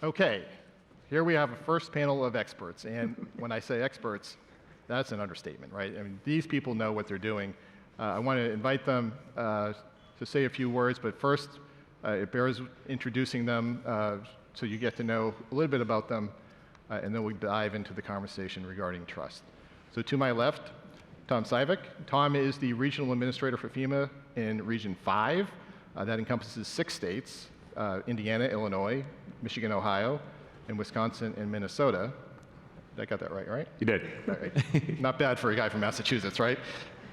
Okay, here we have a first panel of experts, and when I say experts, that's an understatement, right? I mean, these people know what they're doing. I want to invite them to say a few words, but first, it bears introducing them so you get to know a little bit about them, and then we dive into the conversation regarding trust. So to my left, Tom Sivek. Tom is the Regional Administrator for FEMA in Region 5. That encompasses 6 states, Indiana, Illinois, Michigan, Ohio, and Wisconsin and Minnesota. I got that right? You did. All right. Not bad for a guy from Massachusetts, right?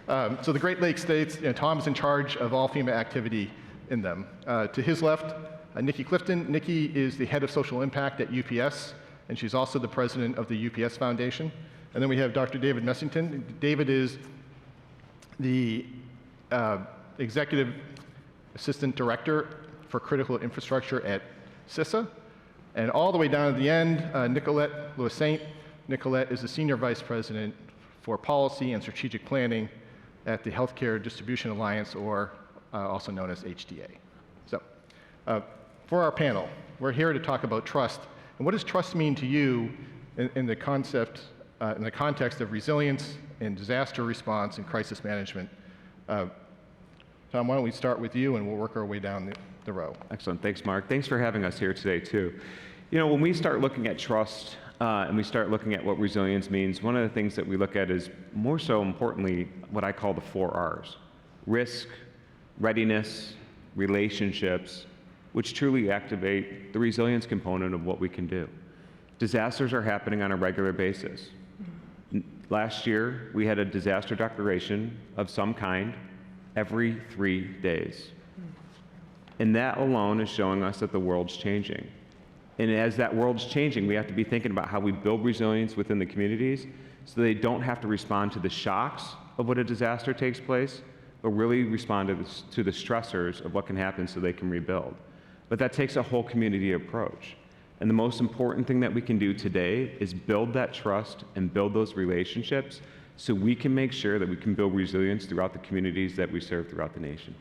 So the Great Lakes states, Tom is in charge of all FEMA activity in them. To his left, Nikki Clifton. Nikki is the head of social impact at UPS, and she's also the president of the UPS Foundation. And then we have Dr. David Messington. David is the executive assistant director for critical infrastructure at CISA. And all the way down at the end, Nicolette Louis-Saint. Nicolette is the Senior Vice President for Policy and Strategic Planning at the Healthcare Distribution Alliance, or also known as HDA. So, for our panel, we're here to talk about trust. And what does trust mean to you in the context of resilience and disaster response and crisis management? Tom, why don't we start with you, and we'll work our way down the row. Excellent. Thanks, Mark. Thanks for having us here today, too. You know, when we start looking at trust and we start looking at what resilience means, one of the things that we look at is, more so importantly, what I call the 4 Rs. Risk, readiness, relationships, which truly activate the resilience component of what we can do. Disasters are happening on a regular basis. Last year, we had a disaster declaration of some kind every 3 days. And that alone is showing us that the world's changing. And as that world's changing, we have to be thinking about how we build resilience within the communities so they don't have to respond to the shocks of what a disaster takes place, but really respond to the stressors of what can happen so they can rebuild. But that takes a whole community approach. And the most important thing that we can do today is build that trust and build those relationships so we can make sure that we can build resilience throughout the communities that we serve throughout the nation.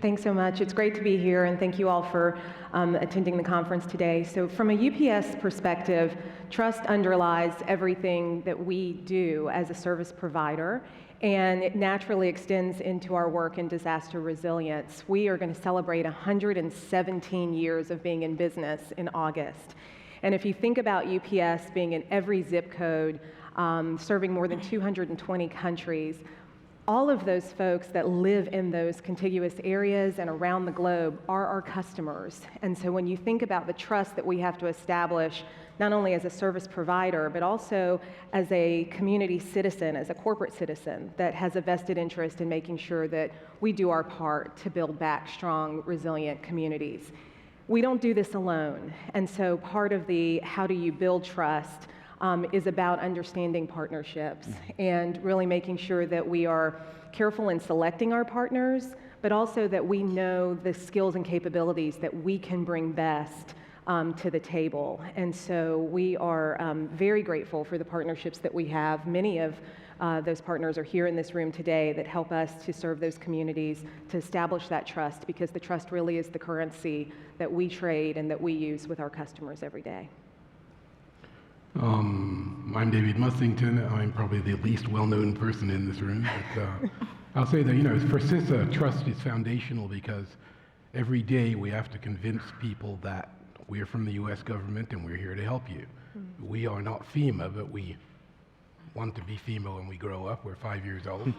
Thanks so much. It's great to be here, and thank you all for attending the conference today. So from a UPS perspective, trust underlies everything that we do as a service provider, and it naturally extends into our work in disaster resilience. We are going to celebrate 117 years of being in business in August. And if you think about UPS being in every zip code, serving more than 220 countries, all of those folks that live in those contiguous areas and around the globe are our customers. And so when you think about the trust that we have to establish, not only as a service provider, but also as a community citizen, as a corporate citizen that has a vested interest in making sure that we do our part to build back strong, resilient communities. We don't do this alone. And so part of the how do you build trust is about understanding partnerships and really making sure that we are careful in selecting our partners, but also that we know the skills and capabilities that we can bring best to the table. And so we are very grateful for the partnerships that we have. Many of those partners are here in this room today that help us to serve those communities, to establish that trust, because the trust really is the currency that we trade and that we use with our customers every day. I'm David Mussington. I'm probably the least well-known person in this room, but I'll say that, for CISA, trust is foundational because every day we have to convince people that we're from the U.S. government and we're here to help you. We are not FEMA, but we want to be FEMA when we grow up. We're 5 years old.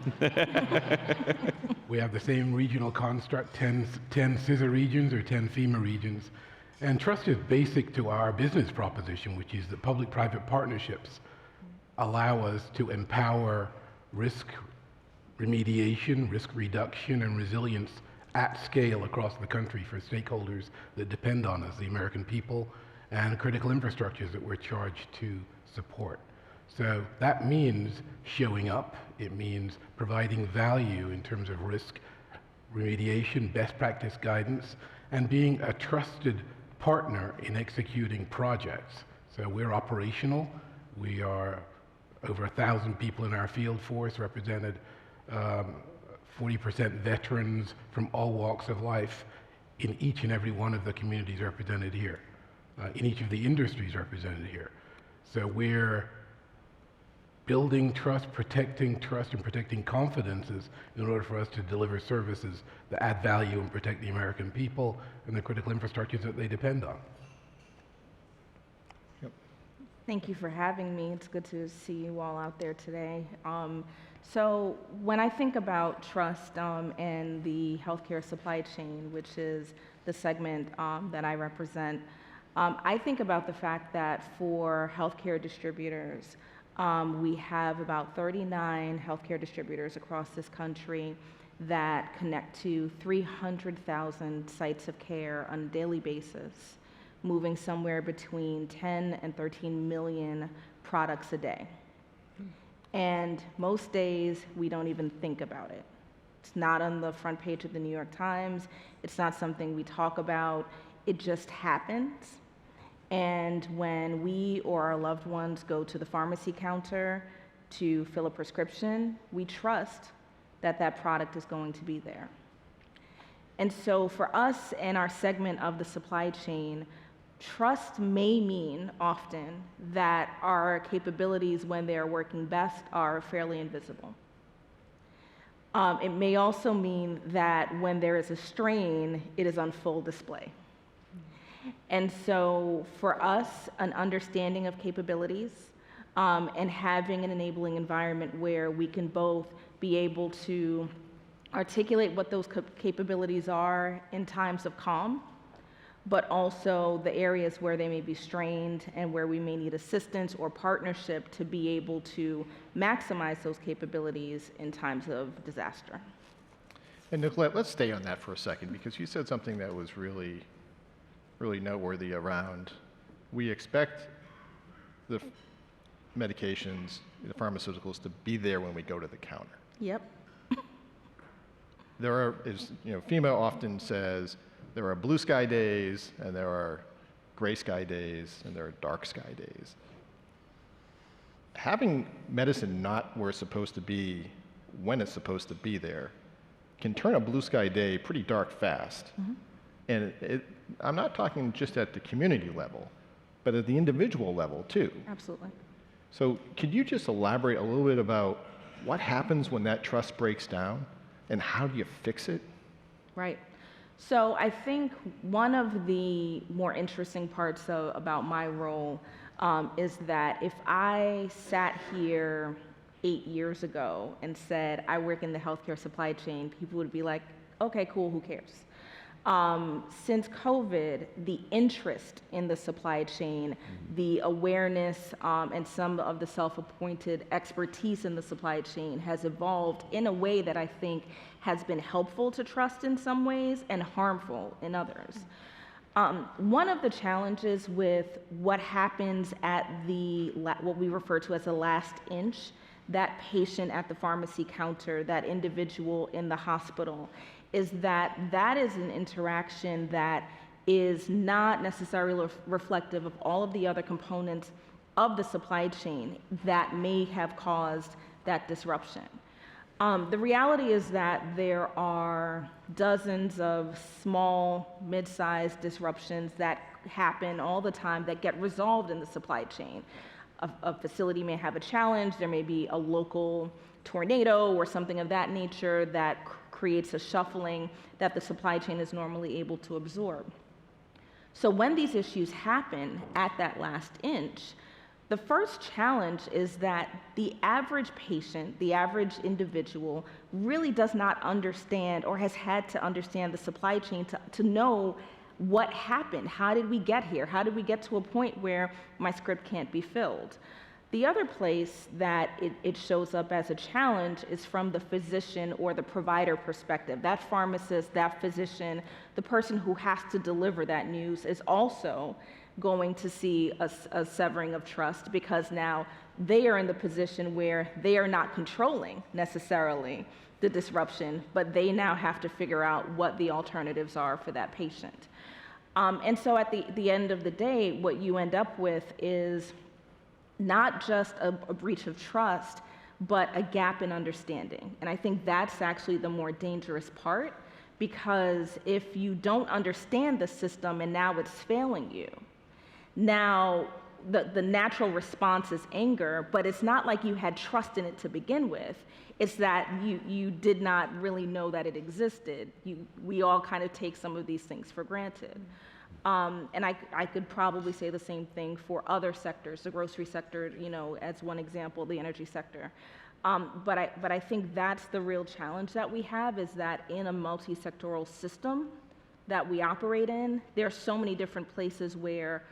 We have the same regional construct, 10 CISA regions or 10 FEMA regions. And trust is basic to our business proposition, which is that public-private partnerships allow us to empower risk remediation, risk reduction, and resilience at scale across the country for stakeholders that depend on us, the American people, and critical infrastructures that we're charged to support. So that means showing up. It means providing value in terms of risk remediation, best practice guidance, and being a trusted partner in executing projects. So we're operational. We are over 1,000 people in our field force, represented 40% veterans from all walks of life in each and every one of the communities represented here. in each of the industries represented here. So we're building trust, and protecting confidences in order for us to deliver services that add value and protect the American people and the critical infrastructures that they depend on. Thank you for having me. It's good to see you all out there today. So when I think about trust and the healthcare supply chain, which is the segment that I represent, I think about the fact that for healthcare distributors, we have about 39 healthcare distributors across this country that connect to 300,000 sites of care on a daily basis, moving somewhere between 10 and 13 million products a day. And most days, we don't even think about it. It's not on the front page of the New York Times. It's not something we talk about. It just happens. And when we or our loved ones go to the pharmacy counter to fill a prescription, we trust that that product is going to be there. And so for us and our segment of the supply chain, trust may mean often that our capabilities, when they are working best, are fairly invisible. It may also mean that when there is a strain, it is on full display. And so for us, an understanding of capabilities and having an enabling environment where we can both be able to articulate what those capabilities are in times of calm, but also the areas where they may be strained and where we may need assistance or partnership to be able to maximize those capabilities in times of disaster. And Nicolette, let's stay on that for a second, because you said something that was really noteworthy around, we expect the medications, the pharmaceuticals, to be there when we go to the counter. Yep. FEMA often says there are blue sky days, and there are gray sky days, and there are dark sky days. Having medicine not where it's supposed to be, when it's supposed to be there, can turn a blue sky day pretty dark fast. Mm-hmm. And I'm not talking just at the community level, but at the individual level too. Absolutely. So could you just elaborate a little bit about what happens when that trust breaks down, and how do you fix it? Right. So I think one of the more interesting parts about my role is that if I sat here 8 years ago and said, I work in the healthcare supply chain, people would be like, okay, cool, who cares? Since COVID, the interest in the supply chain, the awareness, and some of the self-appointed expertise in the supply chain has evolved in a way that I think has been helpful to trust in some ways and harmful in others. One of the challenges with what happens at what we refer to as the last inch, that patient at the pharmacy counter, that individual in the hospital, is that is an interaction that is not necessarily reflective of all of the other components of the supply chain that may have caused that disruption. The reality is that there are dozens of small, mid-sized disruptions that happen all the time that get resolved in the supply chain. A facility may have a challenge, there may be a local tornado or something of that nature that creates a shuffling that the supply chain is normally able to absorb. So when these issues happen at that last inch, the first challenge is that the average patient, the average individual, really does not understand or has had to understand the supply chain to know what happened. How did we get here? How did we get to a point where my script can't be filled? The other place that it shows up as a challenge is from the physician or the provider perspective. That pharmacist, that physician, the person who has to deliver that news is also going to see a severing of trust, because now they are in the position where they are not controlling necessarily the disruption, but they now have to figure out what the alternatives are for that patient. And so at the end of the day, what you end up with is not just a breach of trust, but a gap in understanding. And I think that's actually the more dangerous part, because if you don't understand the system and now it's failing you, Now, the natural response is anger, but it's not like you had trust in it to begin with. It's that you did not really know that it existed. We all kind of take some of these things for granted. And I could probably say the same thing for other sectors, the grocery sector, as one example, the energy sector. But I think that's the real challenge that we have, is that in a multi-sectoral system that we operate in, there are so many different places where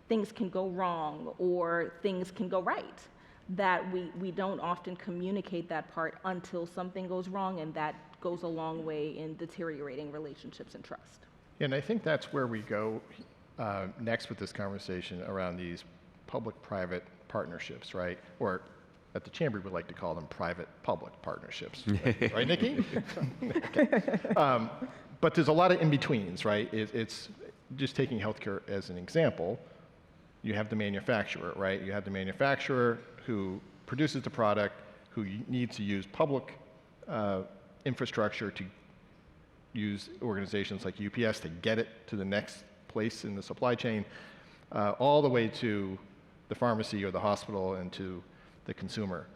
things can go wrong or things can go right, that we don't often communicate that part until something goes wrong, and that goes a long way in deteriorating relationships and trust. And I think that's where we go next with this conversation around these public-private partnerships, right? Or at the Chamber, we like to call them private-public partnerships. Right, Nikki? Okay. But there's a lot of in-betweens, right? It's just taking healthcare as an example. You have the manufacturer, right? You have the manufacturer who produces the product, who needs to use public infrastructure to use organizations like UPS to get it to the next place in the supply chain, all the way to the pharmacy or the hospital and to the consumer.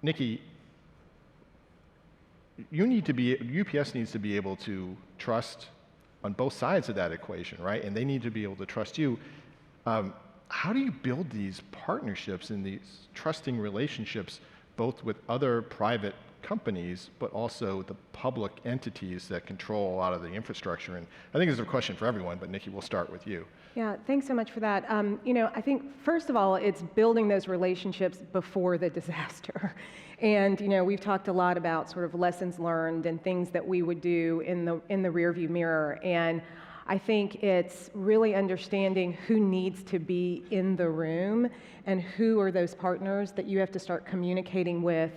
Nikki, UPS needs to be able to trust on both sides of that equation, right? And they need to be able to trust you. How do you build these partnerships and these trusting relationships, both with other private companies, but also the public entities that control a lot of the infrastructure? And I think this is a question for everyone, but Nikki, we'll start with you. Yeah, thanks so much for that. I think first of all, it's building those relationships before the disaster. And we've talked a lot about sort of lessons learned and things that we would do in the rearview mirror. And I think it's really understanding who needs to be in the room and who are those partners that you have to start communicating with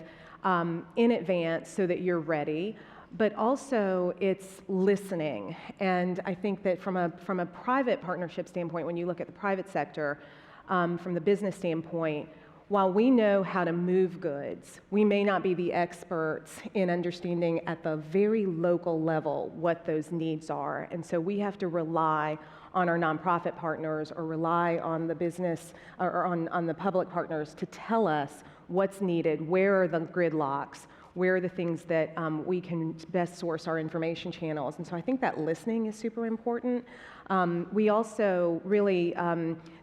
in advance so that you're ready. But also it's listening. And I think that from a private partnership standpoint, when you look at the private sector, from the business standpoint, while we know how to move goods, we may not be the experts in understanding at the very local level what those needs are. And so we have to rely on our nonprofit partners or rely on the business or on the public partners to tell us what's needed, where are the gridlocks, where are the things that we can best source our information channels. And so I think that listening is super important. We also really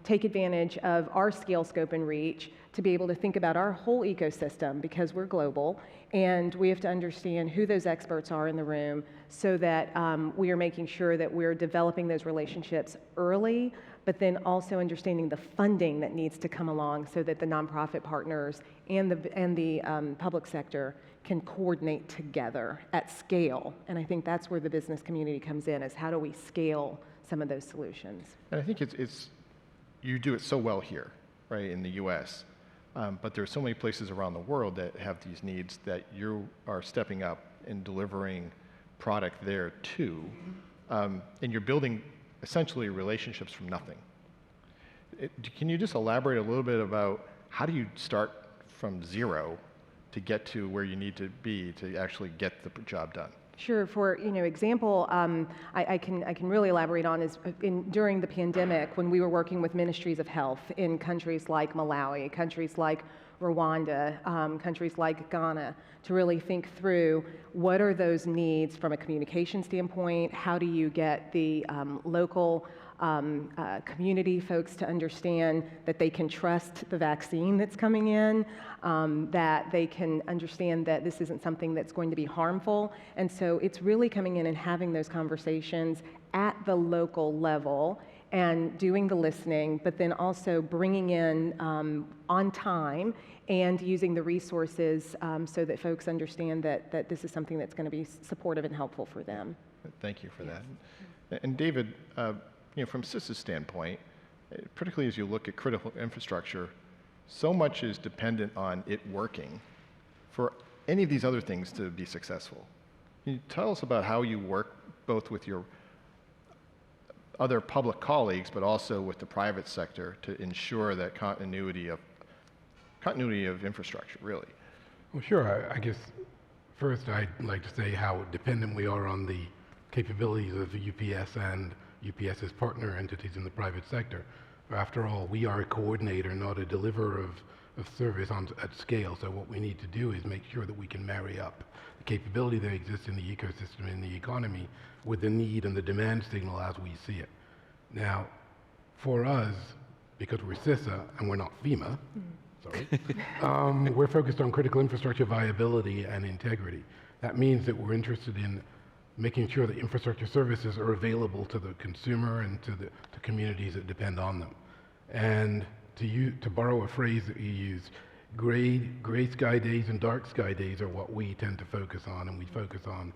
take advantage of our scale, scope, and reach to be able to think about our whole ecosystem, because we're global, and we have to understand who those experts are in the room so that we are making sure that we're developing those relationships early, but then also understanding the funding that needs to come along so that the nonprofit partners and the public sector can coordinate together at scale. And I think that's where the business community comes in, is how do we scale some of those solutions. And I think you do it so well here, right, in the US. But there are so many places around the world that have these needs that you are stepping up and delivering product there too. And you're building essentially relationships from nothing. Can you just elaborate a little bit about how do you start from zero to get to where you need to be to actually get the job done? Sure. For example, I can really elaborate on is during the pandemic when we were working with ministries of health in countries like Malawi, countries like Rwanda, countries like Ghana, to really think through what are those needs from a communication standpoint. How do you get the local community folks to understand that they can trust the vaccine that's coming in, that they can understand that this isn't something that's going to be harmful. And so it's really coming in and having those conversations at the local level and doing the listening, but then also bringing in on time and using the resources so that folks understand that this is something that's going to be supportive and helpful for them. Thank you for that. And David, from CISA's standpoint, particularly as you look at critical infrastructure, so much is dependent on it working for any of these other things to be successful. Can you tell us about how you work both with your other public colleagues, but also with the private sector to ensure that continuity of infrastructure, really? Well, sure. I guess first I'd like to say how dependent we are on the capabilities of the UPS and UPS's partner entities in the private sector. After all, we are a coordinator, not a deliverer of service at scale. So what we need to do is make sure that we can marry up the capability that exists in the ecosystem, in the economy, with the need and the demand signal as we see it. Now, for us, because we're CISA and we're not FEMA, we're focused on critical infrastructure viability and integrity. That means that we're interested in making sure that infrastructure services are available to the consumer and to communities that depend on them. And to borrow a phrase that you used, gray sky days and dark sky days are what we tend to focus on, and we focus on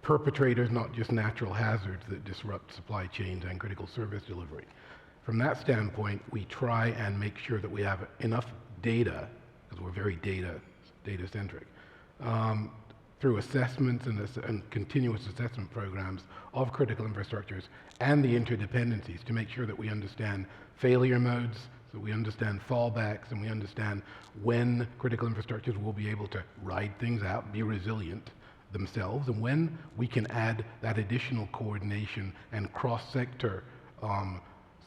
perpetrators, not just natural hazards that disrupt supply chains and critical service delivery. From that standpoint, we try and make sure that we have enough data, because we're very data-centric, through assessments and continuous assessment programs of critical infrastructures and the interdependencies to make sure that we understand failure modes, so we understand fallbacks, and we understand when critical infrastructures will be able to ride things out, be resilient themselves, and when we can add that additional coordination and cross-sector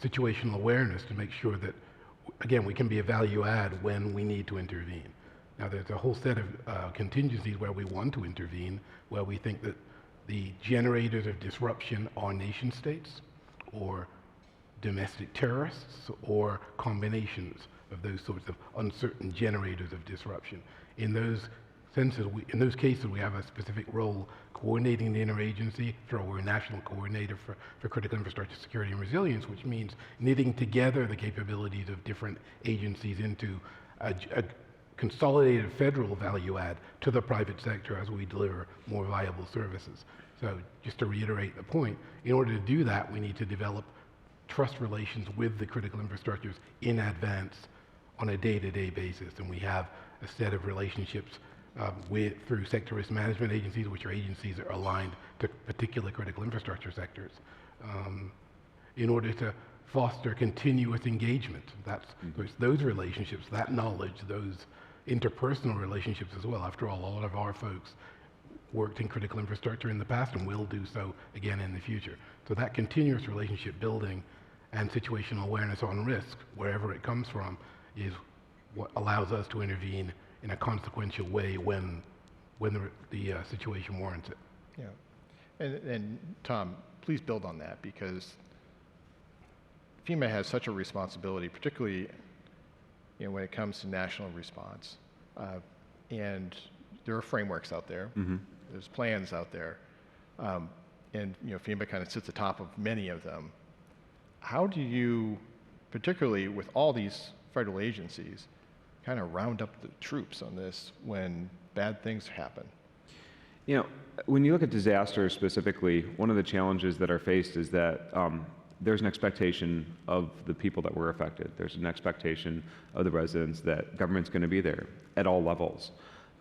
situational awareness to make sure that, again, we can be a value add when we need to intervene. Now, there's a whole set of contingencies where we want to intervene, where we think that the generators of disruption are nation states or domestic terrorists or combinations of those sorts of uncertain generators of disruption. In those cases, we have a specific role coordinating the interagency through our national coordinator for critical infrastructure security and resilience, which means knitting together the capabilities of different agencies into a consolidated federal value add to the private sector as we deliver more viable services. So just to reiterate the point, in order to do that, we need to develop trust relations with the critical infrastructures in advance on a day-to-day basis. And we have a set of relationships through sector risk management agencies, which are agencies that are aligned to particular critical infrastructure sectors, in order to foster continuous engagement. It's those relationships, that knowledge, those interpersonal relationships as well. After all, a lot of our folks worked in critical infrastructure in the past and will do so again in the future. So that continuous relationship building and situational awareness on risk, wherever it comes from, is what allows us to intervene in a consequential way when the situation warrants it. Yeah, and Tom, please build on that, because FEMA has such a responsibility, particularly when it comes to national response. And there are frameworks out there, there's plans out there, and FEMA kind of sits atop of many of them. How do you, particularly with all these federal agencies, kind of round up the troops on this when bad things happen? When you look at disasters specifically, one of the challenges that are faced is that there's an expectation of the people that were affected. There's an expectation of the residents that government's going to be there at all levels.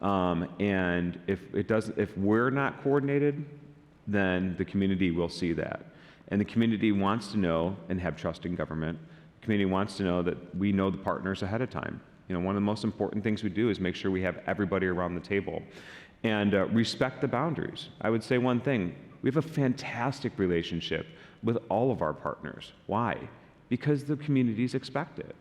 And if we're not coordinated, then the community will see that. And the community wants to know and have trust in government. The community wants to know that we know the partners ahead of time. One of the most important things we do is make sure we have everybody around the table and respect the boundaries. I would say one thing, we have a fantastic relationship with all of our partners. Why? Because the communities expect it.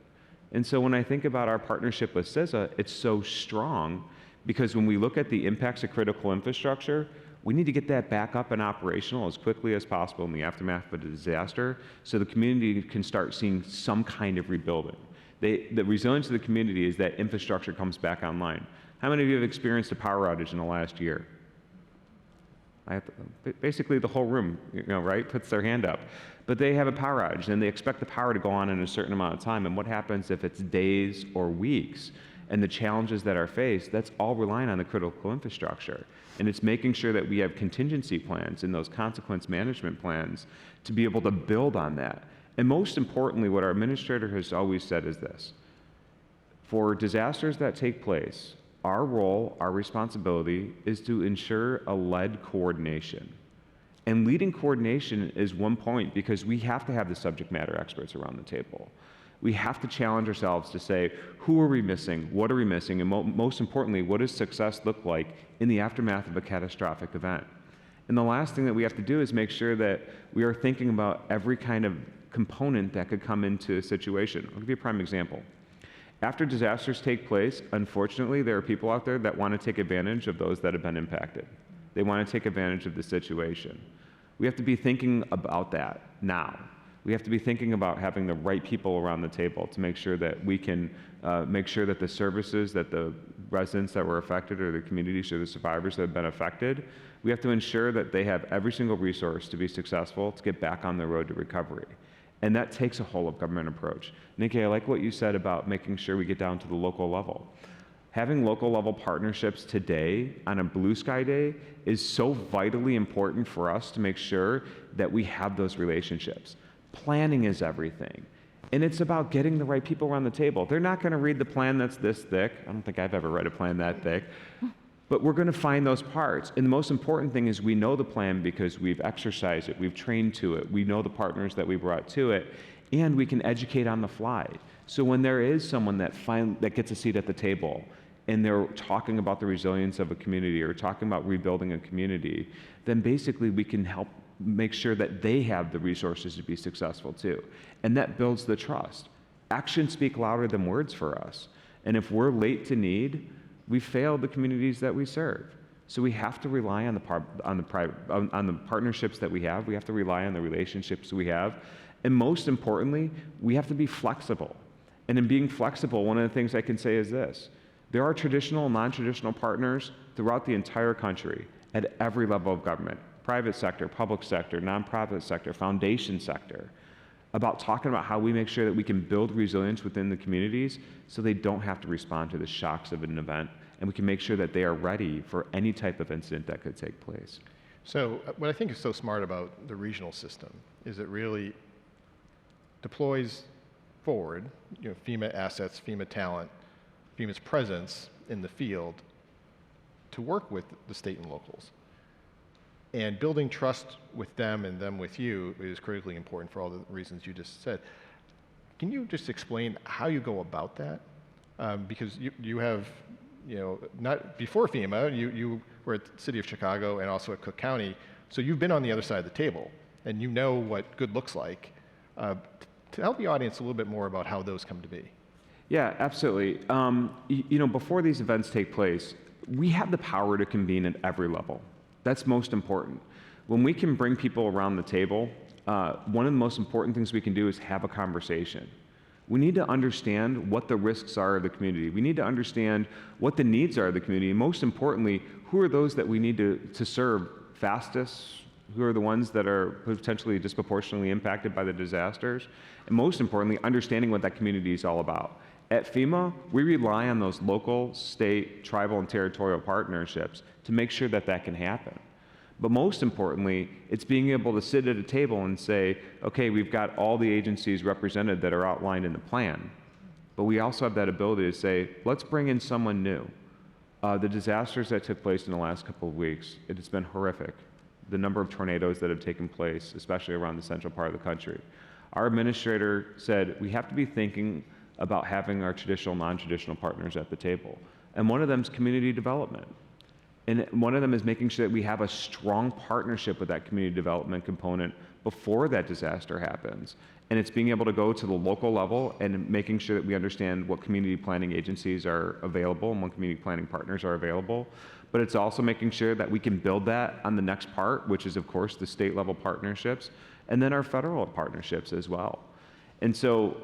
And so when I think about our partnership with CISA, it's so strong because when we look at the impacts of critical infrastructure, we need to get that back up and operational as quickly as possible in the aftermath of a disaster so the community can start seeing some kind of rebuilding. The resilience of the community is that infrastructure comes back online. How many of you have experienced a power outage in the last year? Basically the whole room, right, puts their hand up. But they have a power outage and they expect the power to go on in a certain amount of time. And what happens if it's days or weeks? And the challenges that are faced, that's all relying on the critical infrastructure. And it's making sure that we have contingency plans and those consequence management plans to be able to build on that. And most importantly, what our administrator has always said is this: for disasters that take place, our role, our responsibility is to ensure a led coordination. And leading coordination is one point because we have to have the subject matter experts around the table. We have to challenge ourselves to say, who are we missing? What are we missing? And most importantly, what does success look like in the aftermath of a catastrophic event? And the last thing that we have to do is make sure that we are thinking about every kind of component that could come into a situation. I'll give you a prime example. After disasters take place, unfortunately, there are people out there that want to take advantage of those that have been impacted. They want to take advantage of the situation. We have to be thinking about that now. We have to be thinking about having the right people around the table to make sure that we can make sure that the services that the residents that were affected or the communities or the survivors that have been affected, we have to ensure that they have every single resource to be successful to get back on the road to recovery. And that takes a whole of government approach. Nikki, I like what you said about making sure we get down to the local level. Having local level partnerships today on a blue sky day is so vitally important for us to make sure that we have those relationships. Planning is everything. And it's about getting the right people around the table. They're not going to read the plan that's this thick. I don't think I've ever read a plan that thick. But we're going to find those parts. And the most important thing is we know the plan because we've exercised it, we've trained to it, we know the partners that we brought to it, and we can educate on the fly. So when there is someone that gets a seat at the table and they're talking about the resilience of a community or talking about rebuilding a community, then basically we can help make sure that they have the resources to be successful too. And that builds the trust. Actions speak louder than words for us. And if we're late to need, we failed the communities that we serve. So we have to rely on the partnerships that we have. We have to rely on the relationships we have. And most importantly, we have to be flexible. And in being flexible, one of the things I can say is this. There are traditional and non-traditional partners throughout the entire country at every level of government, private sector, public sector, nonprofit sector, foundation sector, about talking about how we make sure that we can build resilience within the communities so they don't have to respond to the shocks of an event, and we can make sure that they are ready for any type of incident that could take place. So what I think is so smart about the regional system is it really deploys forward, FEMA assets, FEMA talent, FEMA's presence in the field to work with the state and locals. And building trust with them and them with you is critically important for all the reasons you just said. Can you just explain how you go about that? Because you have, not before FEMA, you were at the City of Chicago and also at Cook County, so you've been on the other side of the table and you know what good looks like. To help the audience a little bit more about how those come to be. Yeah, absolutely. Before these events take place, we have the power to convene at every level. That's most important. When we can bring people around the table, one of the most important things we can do is have a conversation. We need to understand what the risks are of the community. We need to understand what the needs are of the community. And most importantly, who are those that we need to serve fastest? Who are the ones that are potentially disproportionately impacted by the disasters? And most importantly, understanding what that community is all about. At FEMA, we rely on those local, state, tribal, and territorial partnerships to make sure that that can happen. But most importantly, it's being able to sit at a table and say, okay, we've got all the agencies represented that are outlined in the plan, but we also have that ability to say, let's bring in someone new. The disasters that took place in the last couple of weeks, it has been horrific. The number of tornadoes that have taken place, especially around the central part of the country. Our administrator said we have to be thinking about having our traditional, non-traditional partners at the table. And one of them is community development. And one of them is making sure that we have a strong partnership with that community development component before that disaster happens. And it's being able to go to the local level and making sure that we understand what community planning agencies are available and what community planning partners are available. But it's also making sure that we can build that on the next part, which is, of course, the state level partnerships, and then our federal partnerships as well. And so,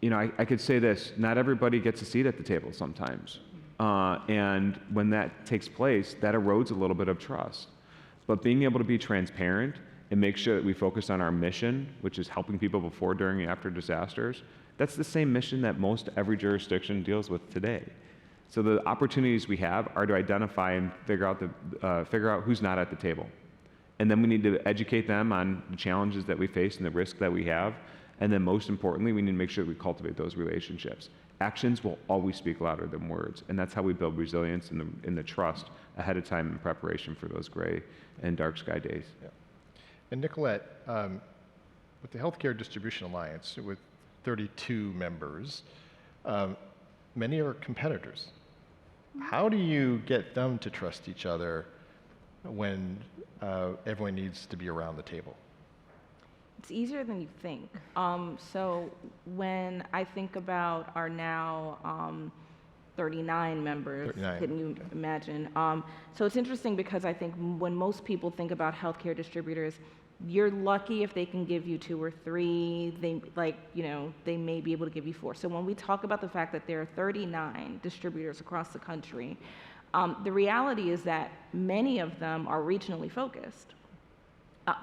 I could say this, not everybody gets a seat at the table sometimes. And when that takes place, that erodes a little bit of trust. But being able to be transparent and make sure that we focus on our mission, which is helping people before, during, and after disasters, that's the same mission that most every jurisdiction deals with today. So the opportunities we have are to identify and figure out who's not at the table. And then we need to educate them on the challenges that we face and the risk that we have. And then most importantly, we need to make sure that we cultivate those relationships. Actions will always speak louder than words. And that's how we build resilience in the trust ahead of time in preparation for those gray and dark sky days. Yeah. And Nicolette, with the Healthcare Distribution Alliance, with 32 members, many are competitors. How do you get them to trust each other when everyone needs to be around the table? It's easier than you think. So when I think about our now 39 members, 39, can you imagine? So it's interesting because I think when most people think about healthcare distributors, you're lucky if they can give you 2 or 3. They may be able to give you 4. So when we talk about the fact that there are 39 distributors across the country, the reality is that many of them are regionally focused.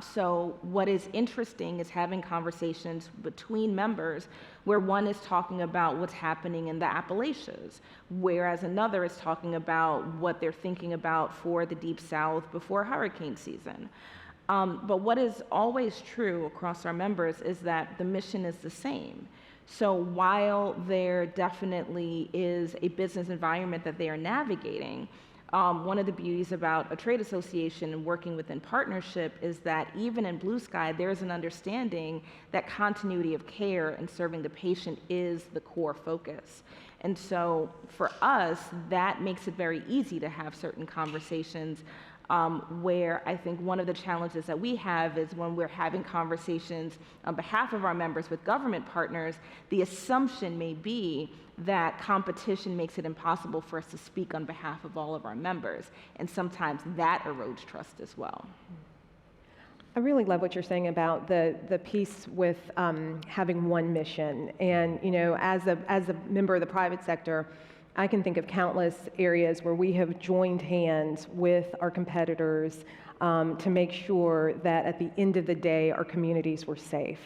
So what is interesting is having conversations between members where one is talking about what's happening in the Appalachians, whereas another is talking about what they're thinking about for the Deep South before hurricane season. But what is always true across our members is that the mission is the same. So while there definitely is a business environment that they are navigating, one of the beauties about a trade association and working within partnership is that even in blue sky, there's an understanding that continuity of care and serving the patient is the core focus. And so for us, that makes it very easy to have certain conversations where I think one of the challenges that we have is when we're having conversations on behalf of our members with government partners, the assumption may be that competition makes it impossible for us to speak on behalf of all of our members. And sometimes that erodes trust as well. I really love what you're saying about the piece with having one mission. And, as a member of the private sector, I can think of countless areas where we have joined hands with our competitors to make sure that at the end of the day, our communities were safe.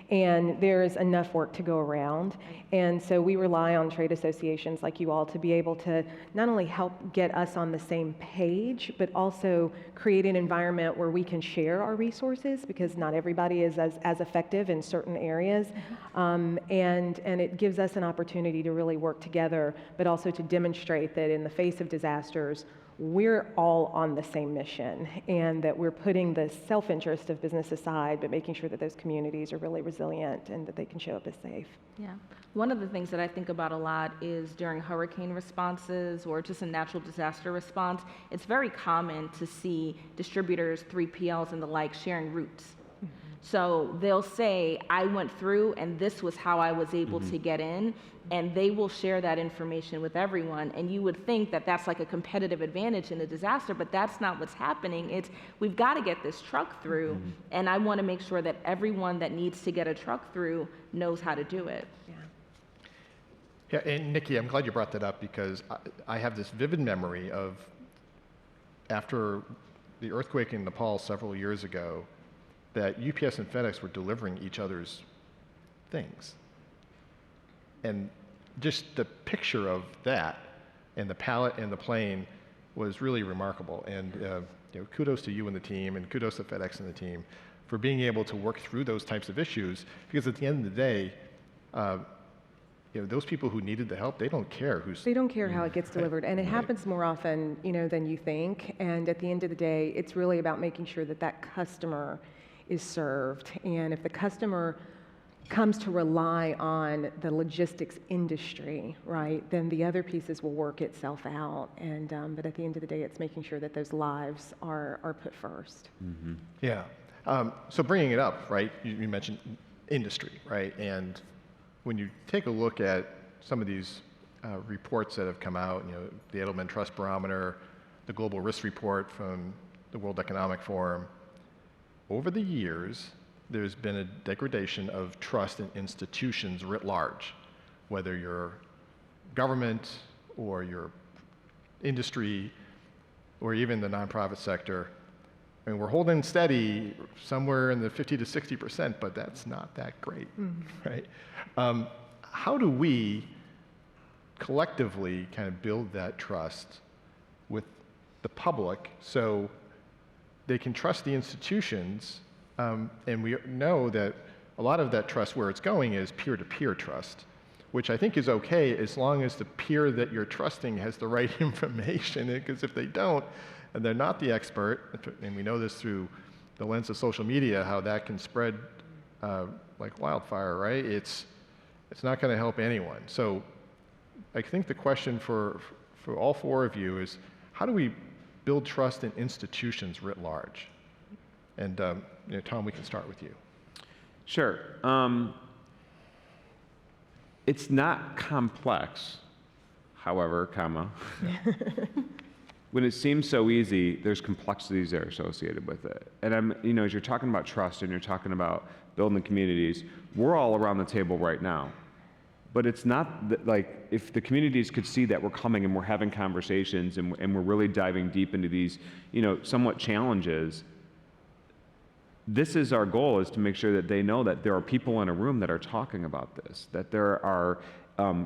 And there's enough work to go around. And so we rely on trade associations like you all to be able to not only help get us on the same page, but also create an environment where we can share our resources, because not everybody is as effective in certain areas. And it gives us an opportunity to really work together, but also to demonstrate that in the face of disasters, we're all on the same mission, and that we're putting the self-interest of business aside, but making sure that those communities are really resilient and that they can show up as safe. Yeah. One of the things that I think about a lot is during hurricane responses or just a natural disaster response, it's very common to see distributors, 3PLs, and the like sharing routes. So they'll say, I went through and this was how I was able to get in, and they will share that information with everyone. And you would think that that's like a competitive advantage in a disaster, but that's not what's happening. It's, we've got to get this truck through, and I want to make sure that everyone that needs to get a truck through knows how to do it. Yeah, and Nikki, I'm glad you brought that up, because I have this vivid memory of after the earthquake in Nepal several years ago, that UPS and FedEx were delivering each other's things. And just the picture of that and the pallet and the plane was really remarkable. And kudos to you and the team, and kudos to FedEx and the team for being able to work through those types of issues, because at the end of the day, those people who needed the help, they don't care who's... They don't care how it gets delivered, and it happens more often, than you think. And at the end of the day, it's really about making sure that that customer is served. And if the customer comes to rely on the logistics industry, right, then the other pieces will work itself out. And but at the end of the day, it's making sure that those lives are put first. Yeah. So bringing it up, right, you mentioned industry, right? And when you take a look at some of these reports that have come out, the Edelman Trust Barometer, the Global Risk Report from the World Economic Forum, over the years, there's been a degradation of trust in institutions writ large, whether you're government or your industry or even the nonprofit sector. I mean, we're holding steady somewhere in the 50 to 60%, but that's not that great, right? How do we collectively kind of build that trust with the public so they can trust the institutions, and we know that a lot of that trust, where it's going, is peer-to-peer trust, which I think is okay as long as the peer that you're trusting has the right information, because if they don't, and they're not the expert, and we know this through the lens of social media, how that can spread like wildfire, right? It's not going to help anyone. So I think the question for all 4 of you is, how do we build trust in institutions writ large? And Tom, we can start with you. Sure. It's not complex, however, when it seems so easy, there's complexities that are associated with it. And as you're talking about trust and you're talking about building communities, we're all around the table right now. But it's not like if the communities could see that we're coming and we're having conversations and we're really diving deep into these, somewhat challenges. This is our goal, is to make sure that they know that there are people in a room that are talking about this, that there are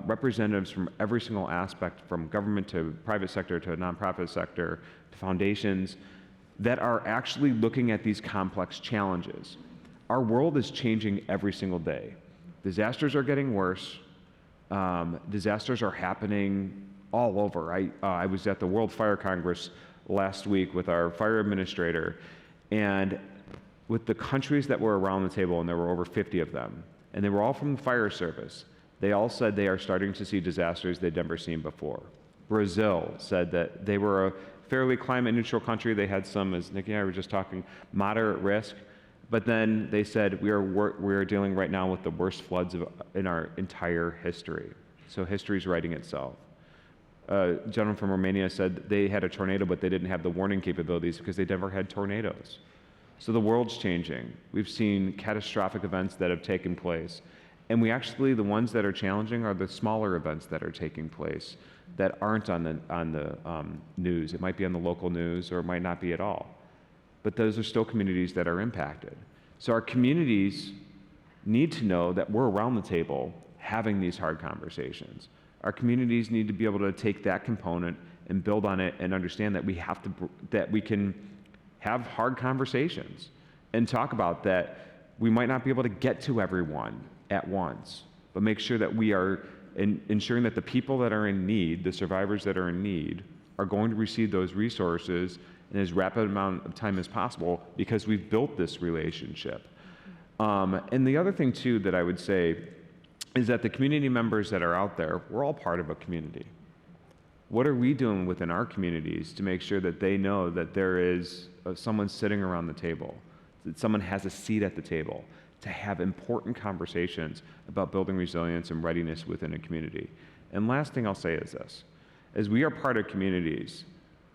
representatives from every single aspect, from government to private sector to nonprofit sector to foundations, that are actually looking at these complex challenges. Our world is changing every single day. Disasters are getting worse. Disasters are happening all over. I was at the World Fire Congress last week with our fire administrator, and with the countries that were around the table, and there were over 50 of them, and they were all from the fire service, they all said they are starting to see disasters they'd never seen before. Brazil said that they were a fairly climate neutral country. They had some, as Nikki and I were just talking, moderate risk, but then they said we are dealing right now with the worst floods in our entire history. So history's writing itself. A gentleman from Romania said they had a tornado, but they didn't have the warning capabilities because they never had tornadoes. So the world's changing. We've seen catastrophic events that have taken place. And the ones that are challenging are the smaller events that are taking place that aren't on the news. It might be on the local news, or it might not be at all. But those are still communities that are impacted. So our communities need to know that we're around the table having these hard conversations. Our communities need to be able to take that component and build on it and understand that we can have hard conversations and talk about that. We might not be able to get to everyone at once, but make sure that we are ensuring that the people that are in need, the survivors that are in need, are going to receive those resources in as rapid amount of time as possible, because we've built this relationship. And the other thing too that I would say is that the community members that are out there, we're all part of a community. What are we doing within our communities to make sure that they know that there is someone sitting around the table, that someone has a seat at the table to have important conversations about building resilience and readiness within a community? And last thing I'll say is this: as we are part of communities,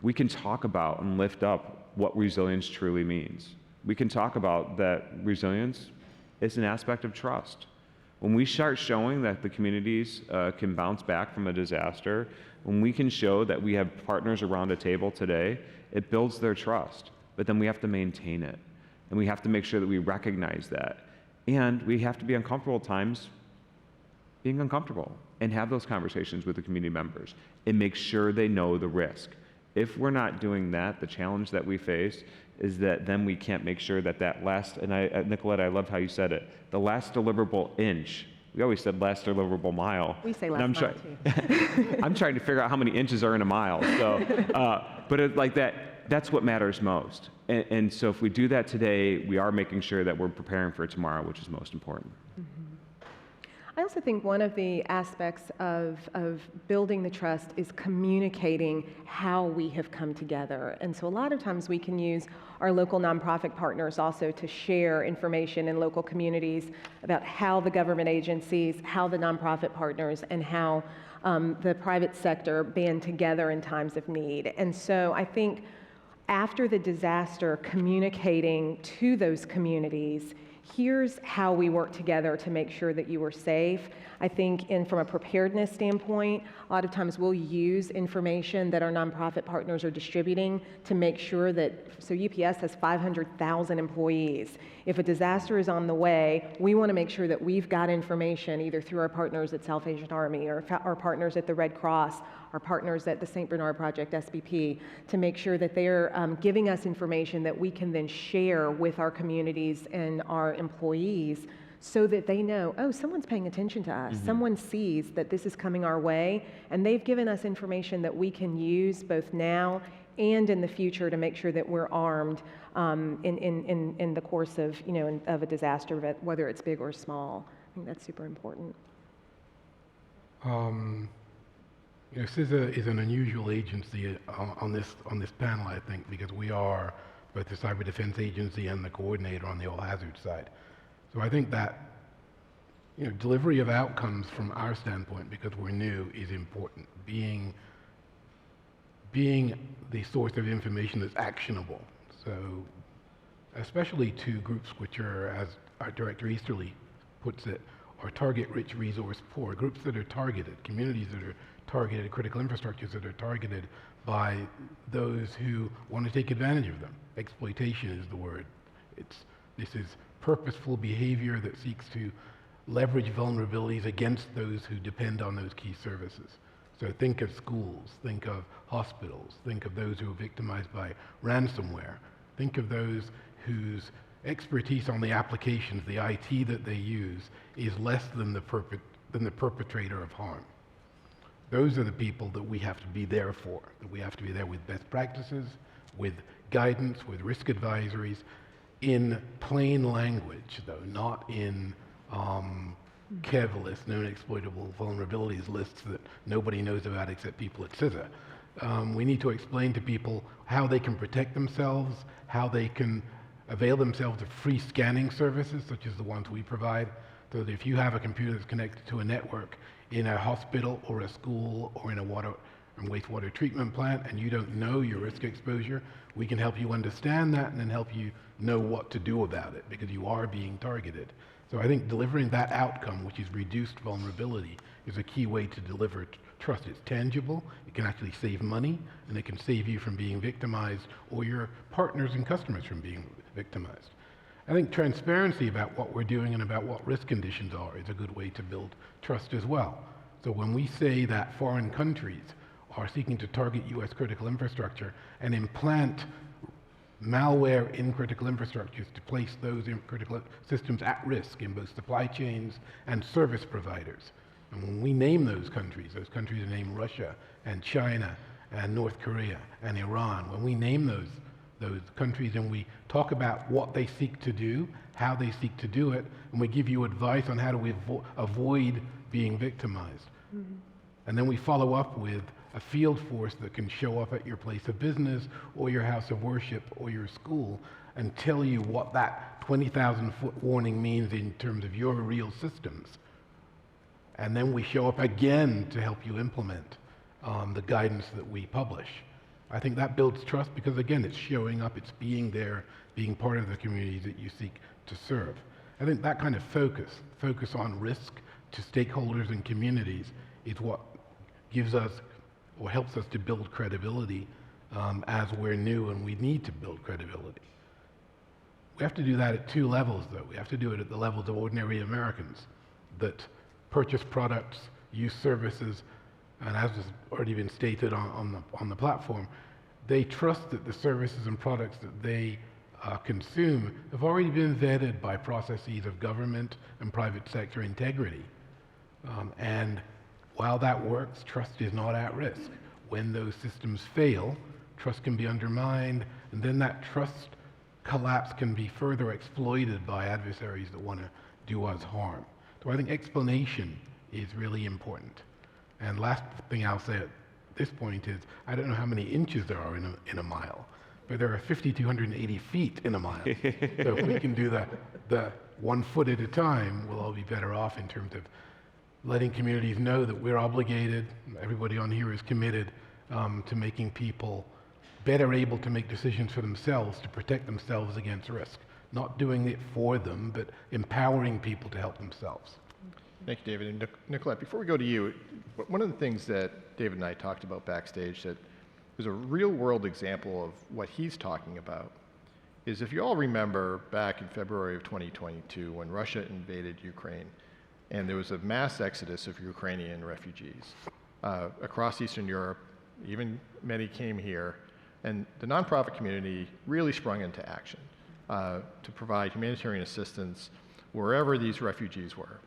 we can talk about and lift up what resilience truly means. We can talk about that resilience is an aspect of trust. When we start showing that the communities can bounce back from a disaster, when we can show that we have partners around a table today, it builds their trust. But then we have to maintain it. And we have to make sure that we recognize that. And we have to be uncomfortable at times being uncomfortable and have those conversations with the community members and make sure they know the risk. If we're not doing that, the challenge that we face is that then we can't make sure that last, and Nicolette, I loved how you said it, the last deliverable inch. We always said last deliverable mile. We say last mile too. I'm trying to figure out how many inches are in a mile. So, but like that's what matters most. And so if we do that today, we are making sure that we're preparing for tomorrow, which is most important. I also think one of the aspects of building the trust is communicating how we have come together. And so a lot of times we can use our local nonprofit partners also to share information in local communities about how the government agencies, how the nonprofit partners, and how the private sector band together in times of need. And so I think after the disaster, communicating to those communities, here's how we work together to make sure that you are safe. I think from a preparedness standpoint, a lot of times we'll use information that our nonprofit partners are distributing to make sure that, so UPS has 500,000 employees. If a disaster is on the way, we want to make sure that we've got information either through our partners at South Asian Army or our partners at the Red Cross, our partners at the St. Bernard Project, SBP, to make sure that they're giving us information that we can then share with our communities and our employees so that they know, oh, someone's paying attention to us. Someone sees that this is coming our way, and they've given us information that we can use both now and in the future to make sure that we're armed in the course of, of a disaster, whether it's big or small. I think that's super important. You know, CISA is an unusual agency on this panel, I think, because we are both the cyber defense agency and the coordinator on the all hazard side. So I think that, you know, delivery of outcomes from our standpoint, because we're new, is important. Being the source of information that's actionable. So especially to groups which are, as our Director Easterly puts it, are target-rich, resource-poor, groups that are targeted, communities that are targeted, critical infrastructures that are targeted by those who want to take advantage of them. Exploitation is the word. This is purposeful behavior that seeks to leverage vulnerabilities against those who depend on those key services. So think of schools, think of hospitals, think of those who are victimized by ransomware, think of those whose expertise on the applications, the IT that they use, is less than the perpetrator of harm. Those are the people that we have to be there for, that we have to be there with best practices, with guidance, with risk advisories, in plain language, though, not in KEV lists, known exploitable vulnerabilities lists that nobody knows about except people at CISA. We need to explain to people how they can protect themselves, how they can avail themselves of free scanning services, such as the ones we provide, so that if you have a computer that's connected to a network in a hospital or a school or in a water and wastewater treatment plant and you don't know your risk exposure, we can help you understand that and then help you know what to do about it, because you are being targeted. So I think delivering that outcome, which is reduced vulnerability, is a key way to deliver trust. It's tangible, it can actually save money, and it can save you from being victimized or your partners and customers from being victimized. I think transparency about what we're doing and about what risk conditions are is a good way to build trust as well. So when we say that foreign countries are seeking to target US critical infrastructure and implant malware in critical infrastructures to place those critical systems at risk in both supply chains and service providers. And when we name those countries are named Russia and China and North Korea and Iran. When we name those countries and we talk about what they seek to do, how they seek to do it, and we give you advice on how to avoid being victimized. Mm-hmm. And then we follow up with a field force that can show up at your place of business or your house of worship or your school and tell you what that 20,000-foot warning means in terms of your real systems. And then we show up again to help you implement the guidance that we publish. I think that builds trust because, again, it's showing up, it's being there, being part of the communities that you seek to serve. I think that kind of focus on risk to stakeholders and communities is what gives us or helps us to build credibility as we're new and we need to build credibility. We have to do that at two levels, though. We have to do it at the levels of ordinary Americans that purchase products, use services, and as has already been stated on the platform, they trust that the services and products that they consume have already been vetted by processes of government and private sector integrity. And while that works, trust is not at risk. When those systems fail, trust can be undermined, and then that trust collapse can be further exploited by adversaries that want to do us harm. So I think explanation is really important. And last thing I'll say at this point is, I don't know how many inches there are in a mile, but there are 5,280 feet in a mile. So if we can do the 1 foot at a time, we'll all be better off in terms of letting communities know that we're obligated, everybody on here is committed to making people better able to make decisions for themselves, to protect themselves against risk. Not doing it for them, but empowering people to help themselves. Thank you, David. And Nicolette, before we go to you, one of the things that David and I talked about backstage that was a real-world example of what he's talking about is, if you all remember back in February of 2022 when Russia invaded Ukraine, and there was a mass exodus of Ukrainian refugees across Eastern Europe, even many came here, and the nonprofit community really sprung into action to provide humanitarian assistance wherever these refugees were.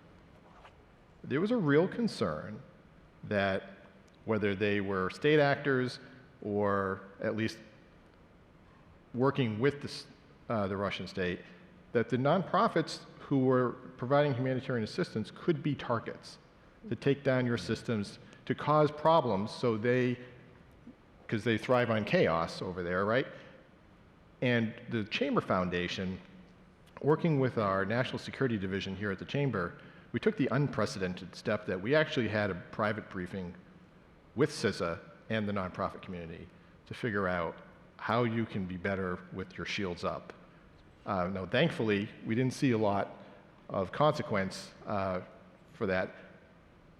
There was a real concern that whether they were state actors or at least working with the Russian state, that the nonprofits who were providing humanitarian assistance could be targets to take down your systems, to cause problems so because they thrive on chaos over there, right? And the Chamber Foundation, working with our National Security Division here at the Chamber, we took the unprecedented step that we actually had a private briefing with CISA and the nonprofit community to figure out how you can be better with your shields up. Now, thankfully, we didn't see a lot of consequence for that,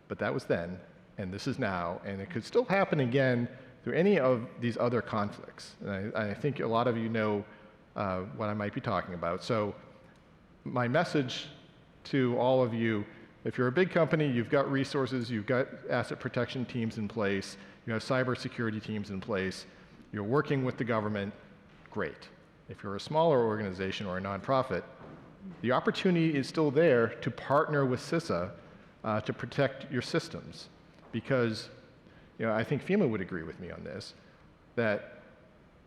but that was then, and this is now, and it could still happen again through any of these other conflicts. And I think a lot of you know what I might be talking about. So my message to all of you, if you're a big company, you've got resources, you've got asset protection teams in place, you have cybersecurity teams in place, you're working with the government, great. If you're a smaller organization or a nonprofit, the opportunity is still there to partner with CISA to protect your systems. Because I think FEMA would agree with me on this, that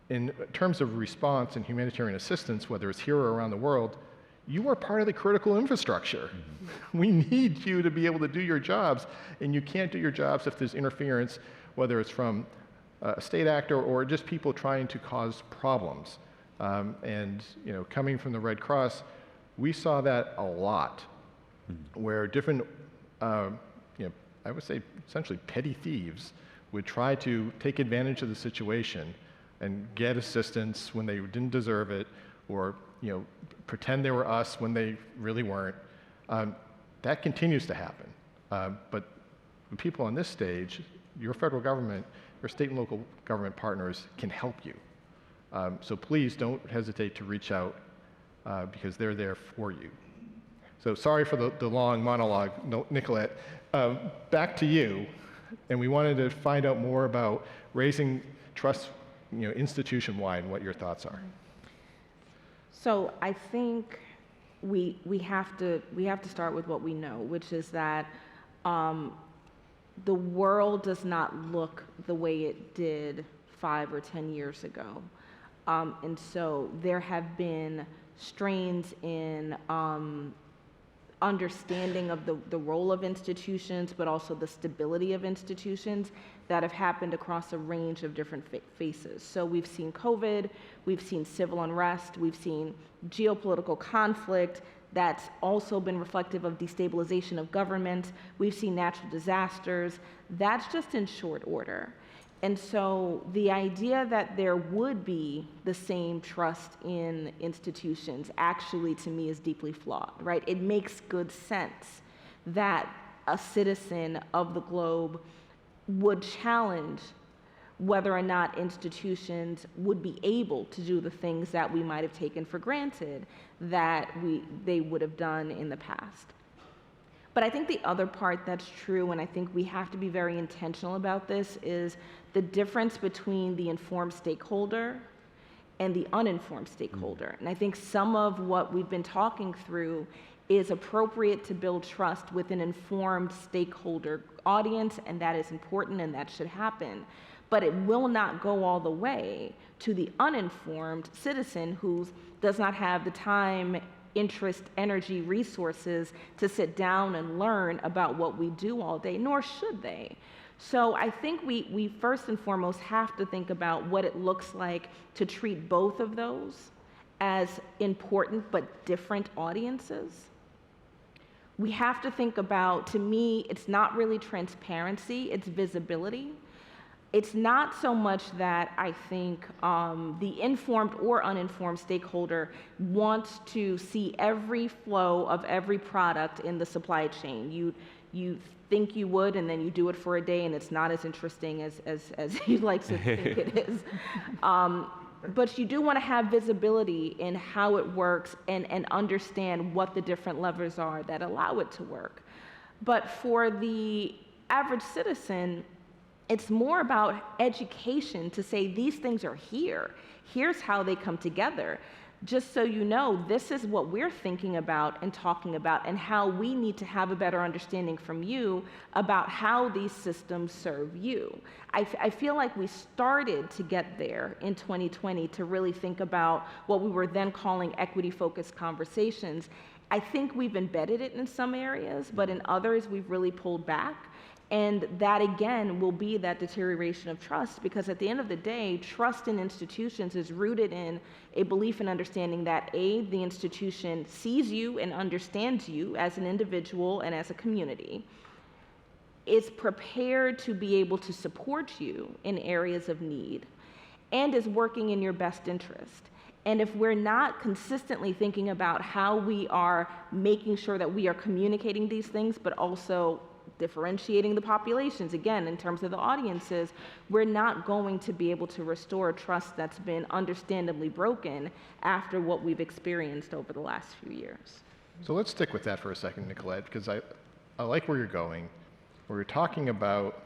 in terms of response and humanitarian assistance, whether it's here or around the world, you are part of the critical infrastructure. Mm-hmm. We need you to be able to do your jobs, and you can't do your jobs if there's interference, whether it's from a state actor or just people trying to cause problems. And coming from the Red Cross, we saw that a lot, where different, I would say essentially petty thieves would try to take advantage of the situation and get assistance when they didn't deserve it, or pretend they were us when they really weren't. That continues to happen. But the people on this stage, your federal government, your state and local government partners can help you. So please don't hesitate to reach out because they're there for you. So sorry for the long monologue, Nicolette. Back to you. And we wanted to find out more about raising trust institution-wide and what your thoughts are. So I think we have to start with what we know, which is that the world does not look the way it did 5 or 10 years ago. And so there have been strains in understanding of the role of institutions, but also the stability of institutions that have happened across a range of different phases. So we've seen COVID, we've seen civil unrest, we've seen geopolitical conflict that's also been reflective of destabilization of government. We've seen natural disasters. That's just in short order. And so the idea that there would be the same trust in institutions actually, to me, is deeply flawed, right? It makes good sense that a citizen of the globe would challenge whether or not institutions would be able to do the things that we might have taken for granted that they would have done in the past. But I think the other part that's true, and I think we have to be very intentional about this, is the difference between the informed stakeholder and the uninformed stakeholder. And I think some of what we've been talking through is appropriate to build trust with an informed stakeholder audience, and that is important and that should happen. But it will not go all the way to the uninformed citizen who does not have the time, interest, energy, resources to sit down and learn about what we do all day, nor should they. So I think we first and foremost have to think about what it looks like to treat both of those as important but different audiences. We have to think about, to me, it's not really transparency, it's visibility. It's not so much that I think the informed or uninformed stakeholder wants to see every flow of every product in the supply chain. You think you would, and then you do it for a day, and it's not as interesting as you'd like to think it is. But you do want to have visibility in how it works and understand what the different levers are that allow it to work. But for the average citizen, it's more about education to say these things are here. Here's how they come together. Just so you know, this is what we're thinking about and talking about, and how we need to have a better understanding from you about how these systems serve you. I feel like we started to get there in 2020 to really think about what we were then calling equity-focused conversations. I think we've embedded it in some areas, but in others we've really pulled back. And that again will be that deterioration of trust, because at the end of the day, trust in institutions is rooted in a belief and understanding that A, the institution sees you and understands you as an individual and as a community, is prepared to be able to support you in areas of need, and is working in your best interest. And if we're not consistently thinking about how we are making sure that we are communicating these things, but also differentiating the populations, again, in terms of the audiences, we're not going to be able to restore trust that's been understandably broken after what we've experienced over the last few years. So let's stick with that for a second, Nicolette, because I like where you're going. We're talking about,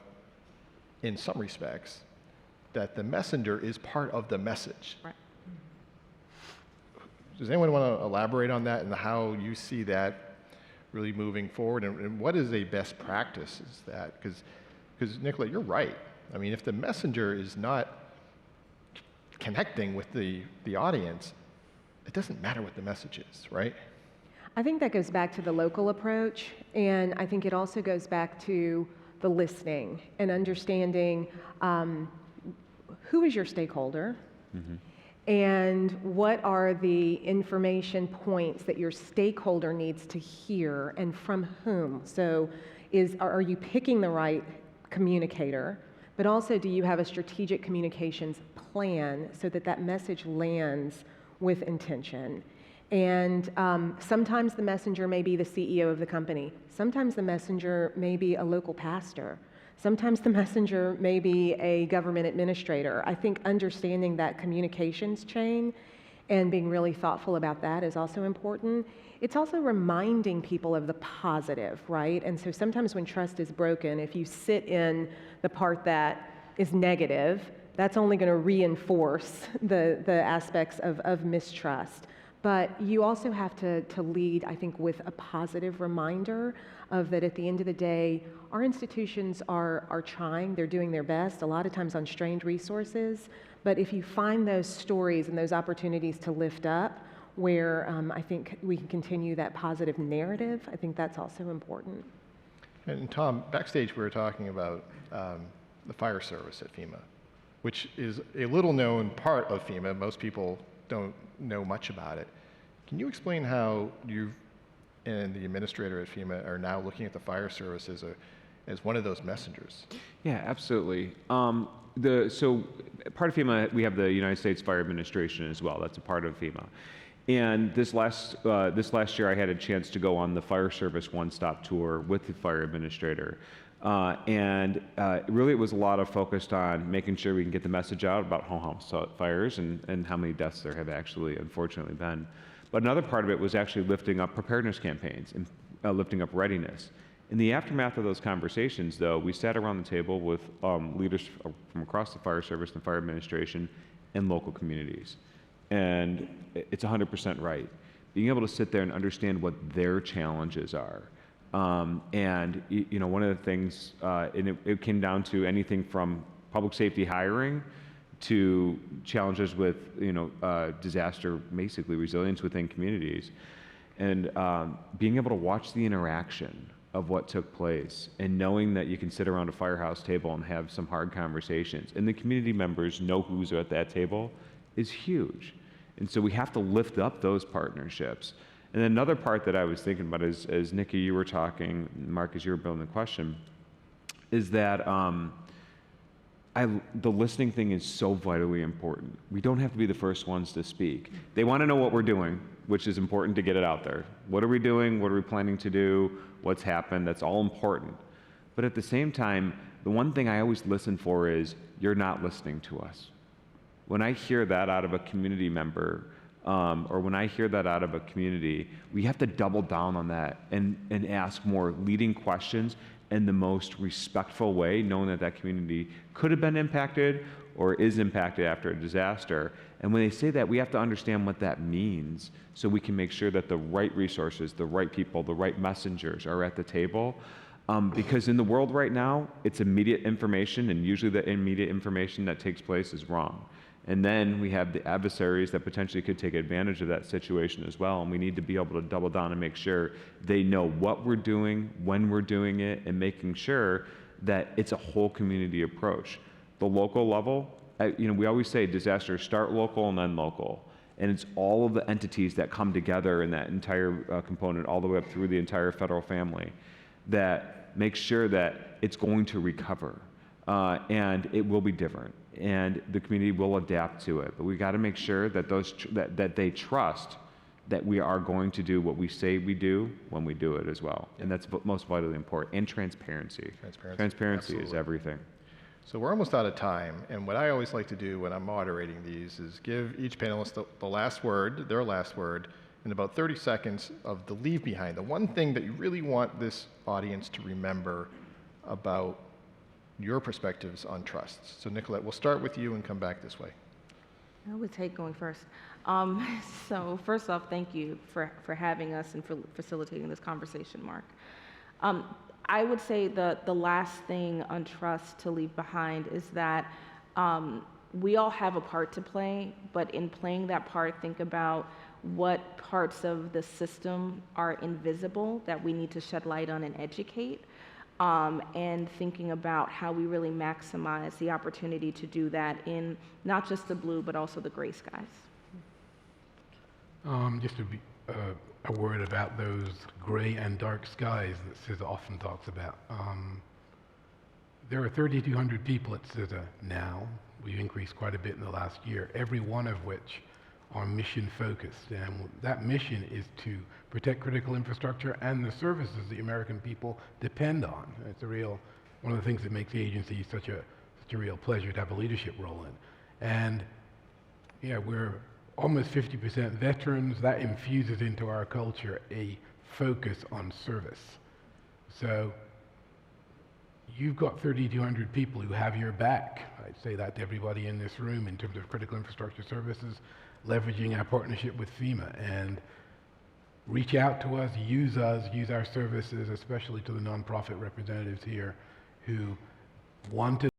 in some respects, that the messenger is part of the message. Right. Does anyone want to elaborate on that and how you see that really moving forward, and what is a best practice is that? Because Nicolette, you're right. I mean, if the messenger is not connecting with the audience, it doesn't matter what the message is, right? I think that goes back to the local approach, and I think it also goes back to the listening and understanding who is your stakeholder, and what are the information points that your stakeholder needs to hear, and from whom. So are you picking the right communicator, but also do you have a strategic communications plan so that that message lands with intention? And sometimes the messenger may be the CEO of the company. Sometimes the messenger may be a local pastor. Sometimes the messenger may be a government administrator. I think understanding that communications chain and being really thoughtful about that is also important. It's also reminding people of the positive, right? And so sometimes when trust is broken, if you sit in the part that is negative, that's only going to reinforce the aspects of mistrust. But you also have to lead, I think, with a positive reminder of that at the end of the day, our institutions are trying, they're doing their best, a lot of times on strained resources. But if you find those stories and those opportunities to lift up where I think we can continue that positive narrative, I think that's also important. And Tom, backstage we were talking about the fire service at FEMA, which is a little known part of FEMA. Most people don't know much about it. Can you explain how you and the administrator at FEMA are now looking at the fire service as one of those messengers? Yeah, absolutely. So part of FEMA, we have the United States Fire Administration as well. That's a part of FEMA. And this last year, I had a chance to go on the fire service one-stop tour with the fire administrator. Really it was a lot of focused on making sure we can get the message out about home fires and how many deaths there have actually unfortunately been. But another part of it was actually lifting up preparedness campaigns and lifting up readiness. In the aftermath of those conversations, though, we sat around the table with leaders from across the fire service and fire administration and local communities. And it's 100% right. Being able to sit there and understand what their challenges are. One of the things, and it came down to anything from public safety hiring to challenges with, disaster, basically resilience within communities. And being able to watch the interaction of what took place and knowing that you can sit around a firehouse table and have some hard conversations and the community members know who's at that table is huge. And so we have to lift up those partnerships. And then another part that I was thinking about is, as Nikki, you were talking, Mark, as you were building the question, is that the listening thing is so vitally important. We don't have to be the first ones to speak. They want to know what we're doing, which is important to get it out there. What are we doing? What are we planning to do? What's happened? That's all important. But at the same time, the one thing I always listen for is, you're not listening to us. When I hear that out of a community member, or when I hear that out of a community, we have to double down on that and ask more leading questions in the most respectful way, knowing that that community could have been impacted or is impacted after a disaster. And when they say that, we have to understand what that means so we can make sure that the right resources, the right people, the right messengers are at the table. Because in the world right now, it's immediate information, and usually the immediate information that takes place is wrong. And then we have the adversaries that potentially could take advantage of that situation as well, and we need to be able to double down and make sure they know what we're doing, when we're doing it, and making sure that it's a whole community approach. The local level, we always say disasters start local and then local. And it's all of the entities that come together in that entire component, all the way up through the entire federal family, that make sure that it's going to recover. And it will be different. And the community will adapt to it. But we got to make sure that that they trust that we are going to do what we say we do when we do it as well. And that's most vitally important. And transparency. Transparency is everything. So we're almost out of time, and what I always like to do when I'm moderating these is give each panelist the last word, their last word, in about 30 seconds of the leave behind, the one thing that you really want this audience to remember about your perspectives on trusts. So Nicolette, we'll start with you and come back this way. I would take going first. So first off, thank you for having us and for facilitating this conversation, Mark. I would say the last thing on trust to leave behind is that we all have a part to play, but in playing that part, think about what parts of the system are invisible that we need to shed light on and educate, and thinking about how we really maximize the opportunity to do that in not just the blue, but also the gray skies. Just to be a word about those gray and dark skies that CISA often talks about. There are 3,200 people at CISA now. We've increased quite a bit in the last year, every one of which are mission focused. And that mission is to protect critical infrastructure and the services the American people depend on. It's one of the things that makes the agency such a real pleasure to have a leadership role in. And yeah, we're almost 50% veterans. That infuses into our culture a focus on service. So you've got 3,200 people who have your back. I'd say that to everybody in this room in terms of critical infrastructure services, leveraging our partnership with FEMA, and reach out to us, use our services, especially to the nonprofit representatives here who want to